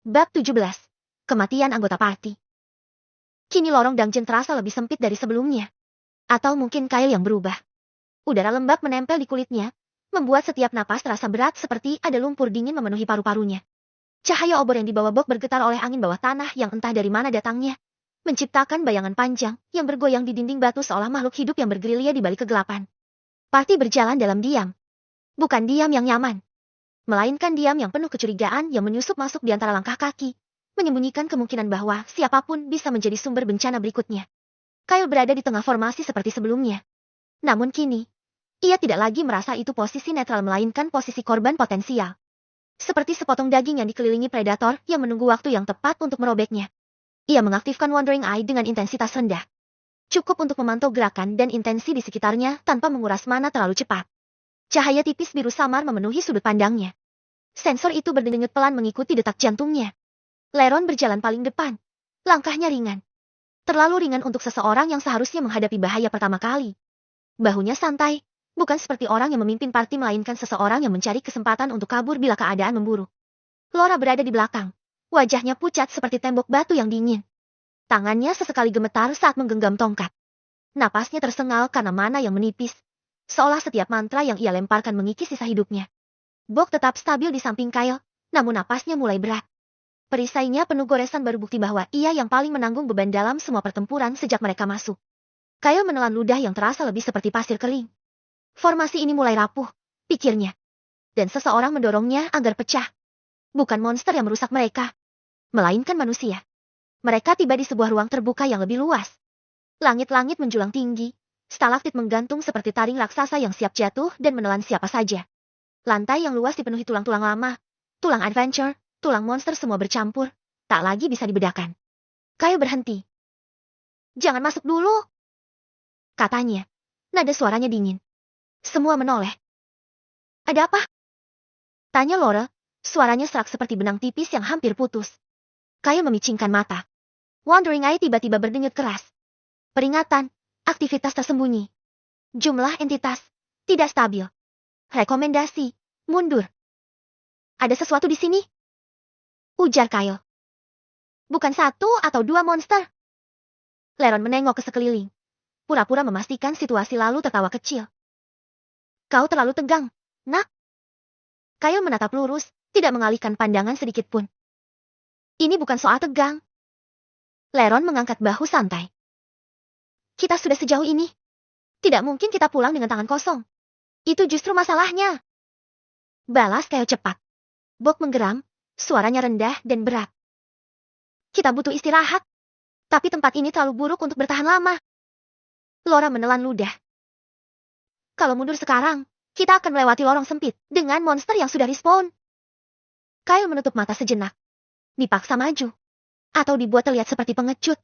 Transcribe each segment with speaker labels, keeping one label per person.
Speaker 1: Bab 17. Kematian anggota party. Kini lorong dungeon terasa lebih sempit dari sebelumnya. Atau mungkin Kyle yang berubah. Udara lembab menempel di kulitnya, membuat setiap napas terasa berat seperti ada lumpur dingin memenuhi paru-parunya. Cahaya obor yang dibawa Bok bergetar oleh angin bawah tanah yang entah dari mana datangnya, menciptakan bayangan panjang yang bergoyang di dinding batu seolah makhluk hidup yang bergerilya di balik kegelapan. Party berjalan dalam diam. Bukan diam yang nyaman, melainkan diam yang penuh kecurigaan yang menyusup masuk di antara langkah kaki, menyembunyikan kemungkinan bahwa siapapun bisa menjadi sumber bencana berikutnya. Kyle berada di tengah formasi seperti sebelumnya. Namun kini, ia tidak lagi merasa itu posisi netral melainkan posisi korban potensial. Seperti sepotong daging yang dikelilingi predator yang menunggu waktu yang tepat untuk merobeknya. Ia mengaktifkan Wandering Eye dengan intensitas rendah. Cukup untuk memantau gerakan dan intensi di sekitarnya tanpa menguras mana terlalu cepat. Cahaya tipis biru samar memenuhi sudut pandangnya. Sensor itu berdenyut pelan mengikuti detak jantungnya. Leron berjalan paling depan. Langkahnya ringan. Terlalu ringan untuk seseorang yang seharusnya menghadapi bahaya pertama kali. Bahunya santai, bukan seperti orang yang memimpin parti melainkan seseorang yang mencari kesempatan untuk kabur bila keadaan memburuk. Laura berada di belakang. Wajahnya pucat seperti tembok batu yang dingin. Tangannya sesekali gemetar saat menggenggam tongkat. Napasnya tersengal karena mana yang menipis. Seolah setiap mantra yang ia lemparkan mengikis sisa hidupnya. Bok tetap stabil di samping Kyle, namun napasnya mulai berat. Perisainya penuh goresan baru bukti bahwa ia yang paling menanggung beban dalam semua pertempuran sejak mereka masuk. Kyle menelan ludah yang terasa lebih seperti pasir kering. Formasi ini mulai rapuh, pikirnya. Dan seseorang mendorongnya agar pecah. Bukan monster yang merusak mereka, melainkan manusia. Mereka tiba di sebuah ruang terbuka yang lebih luas. Langit-langit menjulang tinggi, stalaktit menggantung seperti taring raksasa yang siap jatuh dan menelan siapa saja. Lantai yang luas dipenuhi tulang-tulang lama, tulang adventure, tulang monster semua bercampur, tak lagi bisa dibedakan. Kyle berhenti. "Jangan masuk dulu," katanya. Nada suaranya dingin. Semua menoleh. "Ada apa?" tanya Laura, suaranya serak seperti benang tipis yang hampir putus. Kyle memicingkan mata. Wandering Eye tiba-tiba berdenyut keras. Peringatan, aktivitas tersembunyi. Jumlah entitas, tidak stabil. Rekomendasi, mundur. "Ada sesuatu di sini?" ujar Kyle. "Bukan satu atau dua monster." Leron menengok ke sekeliling. Pura-pura memastikan situasi lalu tertawa kecil. "Kau terlalu tegang, nak." Kyle menatap lurus, tidak mengalihkan pandangan sedikit pun. "Ini bukan soal tegang." Leron mengangkat bahu santai. "Kita sudah sejauh ini. Tidak mungkin kita pulang dengan tangan kosong. Itu justru masalahnya." Balas Kyle cepat. Bok menggeram, suaranya rendah dan berat. "Kita butuh istirahat. Tapi tempat ini terlalu buruk untuk bertahan lama." Laura menelan ludah. "Kalau mundur sekarang, kita akan melewati lorong sempit dengan monster yang sudah respawn." Kyle menutup mata sejenak. Dipaksa maju. Atau dibuat terlihat seperti pengecut.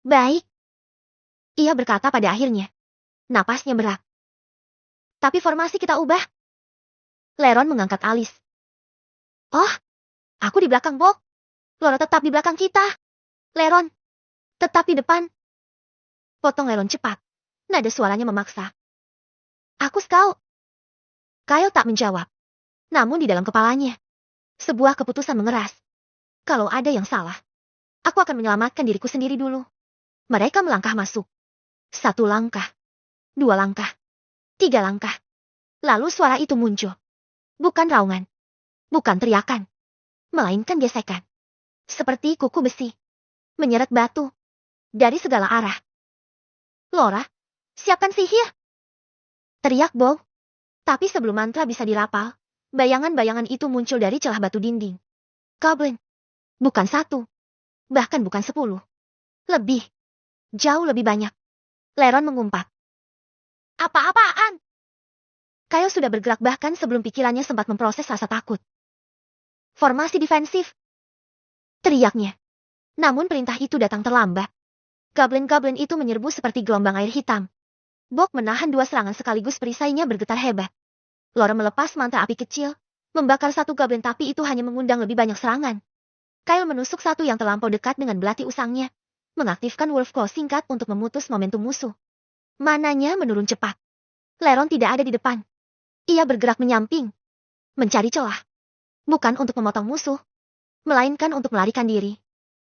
Speaker 1: "Baik," ia berkata pada akhirnya. Napasnya berat. "Tapi formasi kita ubah." Leron mengangkat alis. "Oh, aku di belakang Bok. Laura tetap di belakang kita. Leron, tetap di depan." Potong Leron cepat. Nada suaranya memaksa. "Aku scout." Kyle tak menjawab. Namun di dalam kepalanya, sebuah keputusan mengeras. Kalau ada yang salah, aku akan menyelamatkan diriku sendiri dulu. Mereka melangkah masuk. 1 langkah. 2 langkah. 3 langkah. Lalu suara itu muncul. Bukan raungan. Bukan teriakan. Melainkan gesekan. Seperti kuku besi. Menyeret batu. Dari segala arah. "Laura, siapkan sihir!" teriak Bow. Tapi sebelum mantra bisa dirapal, bayangan-bayangan itu muncul dari celah batu dinding. Goblin. Bukan 1. Bahkan bukan 10. Lebih. Jauh lebih banyak. Leron mengumpat. "Apa-apaan?" Kyle sudah bergerak bahkan sebelum pikirannya sempat memproses rasa takut. "Formasi defensif," teriaknya. Namun perintah itu datang terlambat. Goblin-goblin itu menyerbu seperti gelombang air hitam. Bok menahan 2 serangan sekaligus perisainya bergetar hebat. Laura melepas mantra api kecil, membakar 1 goblin tapi itu hanya mengundang lebih banyak serangan. Kyle menusuk 1 yang terlampau dekat dengan belati usangnya, mengaktifkan Wolf Claw singkat untuk memutus momentum musuh. Mananya menurun cepat. Leron tidak ada di depan. Ia bergerak menyamping. Mencari celah. Bukan untuk memotong musuh, melainkan untuk melarikan diri.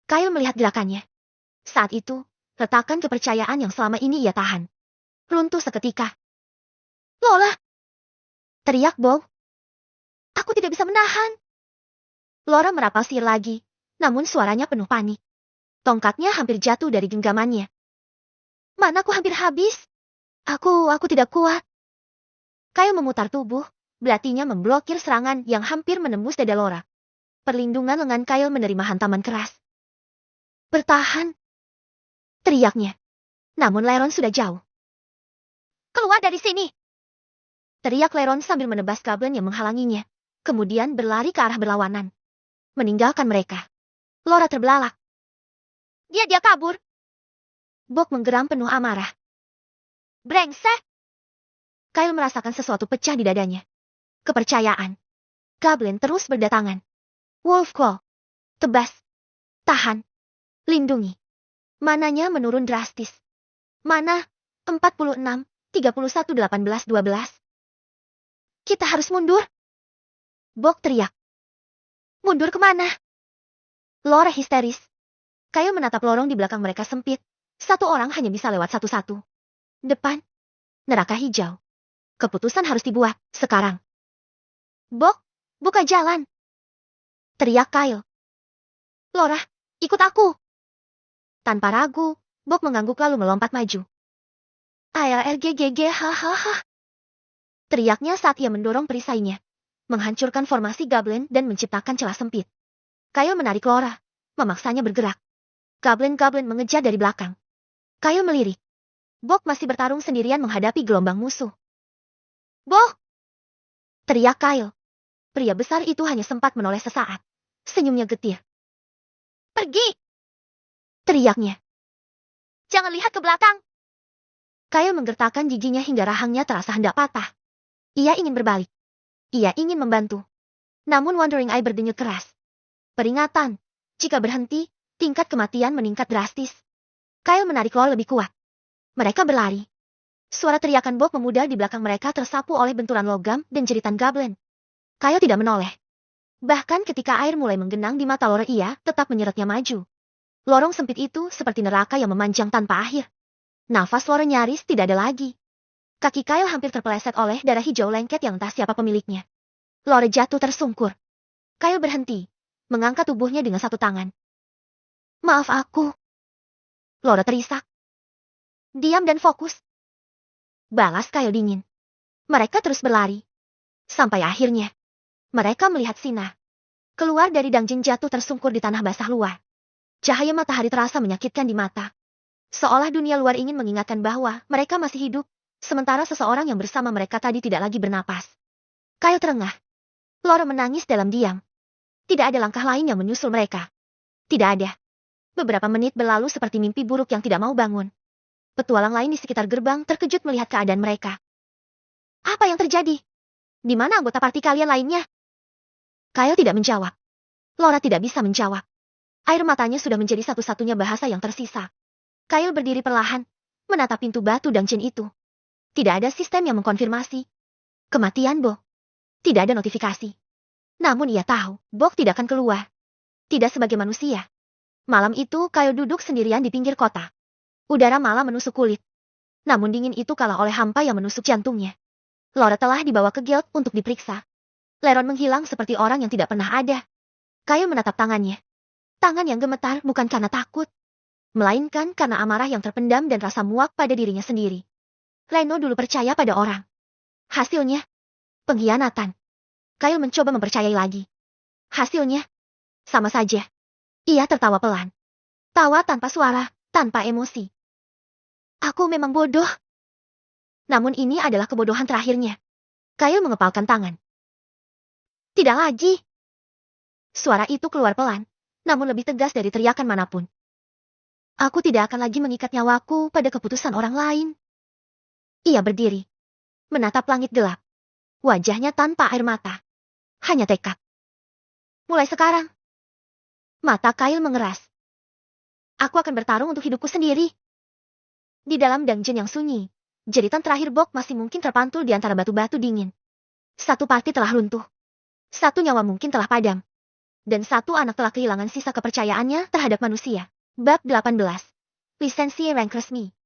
Speaker 1: Kyle melihat gerakannya. Saat itu, retakan kepercayaan yang selama ini ia tahan runtuh seketika. Lola! Teriak Bob. Aku tidak bisa menahan. Laura merapal sihir lagi, namun suaranya penuh panik. Tongkatnya hampir jatuh dari genggamannya. Manaku hampir habis. Aku tidak kuat. Kyle memutar tubuh, belatinya memblokir serangan yang hampir menembus dada Laura. Perlindungan lengan Kyle menerima hantaman keras. Bertahan! Teriaknya. Namun Leron sudah jauh. Keluar dari sini! Teriak Leron sambil menebas goblin yang menghalanginya, kemudian berlari ke arah berlawanan. Meninggalkan mereka. Laura terbelalak. Dia kabur! Bok menggeram penuh amarah. Brengsek! Kyle merasakan sesuatu pecah di dadanya. Kepercayaan. Goblin terus berdatangan. Wolf Claw. Tebas. Tahan. Lindungi. Mananya menurun drastis. Mana? 46, 31, 18, 12. Kita harus mundur. Bok teriak. Mundur kemana? Laura histeris. Kyle menatap lorong di belakang mereka sempit. Satu orang hanya bisa lewat satu-satu. Depan. Neraka hijau. Keputusan harus dibuat, sekarang. Bok, buka jalan. Teriak Kyle. Laura, ikut aku. Tanpa ragu, Bok mengangguk lalu melompat maju. ALRGGG hahaha. Teriaknya saat ia mendorong perisainya. Menghancurkan formasi goblin dan menciptakan celah sempit. Kyle menarik Laura, memaksanya bergerak. Goblin-goblin mengejar dari belakang. Kyle melirik. Bok masih bertarung sendirian menghadapi gelombang musuh. Bok! Teriak Kyle. Pria besar itu hanya sempat menoleh sesaat. Senyumnya getir. Pergi! Teriaknya. Jangan lihat ke belakang. Kyle menggertakkan giginya hingga rahangnya terasa hendak patah. Ia ingin berbalik. Ia ingin membantu. Namun Wandering Eye berdenyut keras. Peringatan. Jika berhenti, tingkat kematian meningkat drastis. Kyle menarik Laura lebih kuat. Mereka berlari. Suara teriakan Bok memudar di belakang mereka tersapu oleh benturan logam dan jeritan goblin. Kyle tidak menoleh. Bahkan ketika air mulai menggenang di mata Laura, ia tetap menyeretnya maju. Lorong sempit itu seperti neraka yang memanjang tanpa akhir. Nafas Laura nyaris tidak ada lagi. Kaki Kyle hampir terpeleset oleh darah hijau lengket yang entah siapa pemiliknya. Laura jatuh tersungkur. Kyle berhenti, mengangkat tubuhnya dengan satu tangan. Maaf aku. Laura terisak. Diam dan fokus. Balas Kyle dingin. Mereka terus berlari. Sampai akhirnya, mereka melihat Sina. Keluar dari dungeon jatuh tersungkur di tanah basah luar. Cahaya matahari terasa menyakitkan di mata. Seolah dunia luar ingin mengingatkan bahwa mereka masih hidup, sementara seseorang yang bersama mereka tadi tidak lagi bernapas. Kyle terengah. Laura menangis dalam diam. Tidak ada langkah lain yang menyusul mereka. Tidak ada. Beberapa menit berlalu seperti mimpi buruk yang tidak mau bangun. Petualang lain di sekitar gerbang terkejut melihat keadaan mereka. Apa yang terjadi? Di mana anggota parti kalian lainnya? Kyle tidak menjawab. Laura tidak bisa menjawab. Air matanya sudah menjadi satu-satunya bahasa yang tersisa. Kyle berdiri perlahan, menatap pintu batu dungeon itu. Tidak ada sistem yang mengkonfirmasi. Kematian Bok. Tidak ada notifikasi. Namun ia tahu, Bok tidak akan keluar. Tidak sebagai manusia. Malam itu Kyle duduk sendirian di pinggir kota. Udara malam menusuk kulit. Namun dingin itu kalah oleh hampa yang menusuk jantungnya. Laura telah dibawa ke guild untuk diperiksa. Leron menghilang seperti orang yang tidak pernah ada. Kyle menatap tangannya. Tangan yang gemetar bukan karena takut, melainkan karena amarah yang terpendam dan rasa muak pada dirinya sendiri. Leno dulu percaya pada orang. Hasilnya, pengkhianatan. Kyle mencoba mempercayai lagi. Hasilnya, sama saja. Ia tertawa pelan. Tawa tanpa suara, tanpa emosi. Aku memang bodoh. Namun ini adalah kebodohan terakhirnya. Kyle mengepalkan tangan. Tidak lagi. Suara itu keluar pelan, namun lebih tegas dari teriakan manapun. Aku tidak akan lagi mengikat nyawaku pada keputusan orang lain. Ia berdiri, menatap langit gelap. Wajahnya tanpa air mata. Hanya tekad. Mulai sekarang. Mata Kyle mengeras. Aku akan bertarung untuk hidupku sendiri. Di dalam dungeon yang sunyi, jeritan terakhir Bok masih mungkin terpantul di antara batu-batu dingin. Satu parti telah runtuh. Satu nyawa mungkin telah padam. Dan satu anak telah kehilangan sisa kepercayaannya terhadap manusia. Bab 18. Lisensi rank resmi.